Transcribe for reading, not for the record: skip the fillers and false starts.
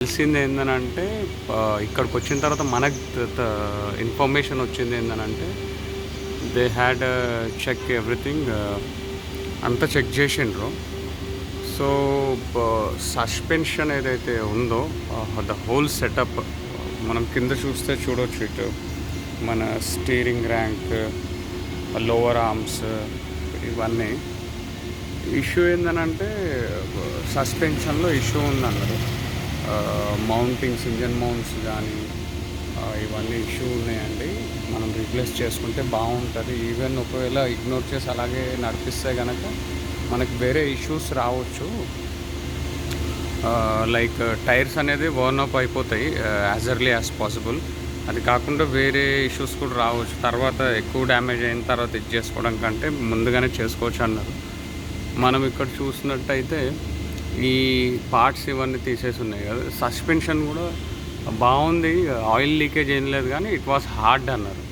తెలిసింది ఏందనంటే ఇక్కడికి వచ్చిన తర్వాత మనకు ఇన్ఫర్మేషన్ వచ్చింది ఏందనంటే దే హ్యాడ్ చెక్ ఎవ్రీథింగ్, అంతా చెక్ చేసిండ్రు. సో సస్పెన్షన్ ఏదైతే ఉందో ద హోల్ సెటప్ మనం కింద చూస్తే చూడవచ్చు. ఇటు మన స్టీరింగ్ ర్యాంక్, లోవర్ ఆర్మ్స్, ఇవన్నీ ఇష్యూ ఏందనంటే సస్పెన్షన్లో ఇష్యూ ఉందన్నారు. మౌంటింగ్స్, ఇంజన్ మౌంట్స్ కానీ ఇవన్నీ ఇష్యూ ఉన్నాయండి. మనం రీప్లేస్ చేసుకుంటే బాగుంటుంది. ఈవెన్ ఒకవేళ ఇగ్నోర్ చేసి అలాగే నడిపిస్తే కనుక మనకు వేరే ఇష్యూస్ రావచ్చు. లైక్ టైర్స్ అనేది బర్న్ అప్ అయిపోతాయి యాజ్ ఎర్లీ యాజ్ పాసిబుల్. అది కాకుండా వేరే ఇష్యూస్ కూడా రావచ్చు. తర్వాత ఎక్కువ డ్యామేజ్ అయిన తర్వాత ఇది చేసుకోవడం కంటే ముందుగానే చేసుకోవచ్చు అన్నారు. మనం ఇక్కడ చూసినట్టయితే ఈ పార్ట్స్ ఇవన్నీ తీసేసి ఉన్నాయి కదా. సస్పెన్షన్ కూడా బాగుంది, ఆయిల్ లీకేజ్ ఏం లేదు, కానీ ఇట్ వాస్ హార్డ్ అన్నారు.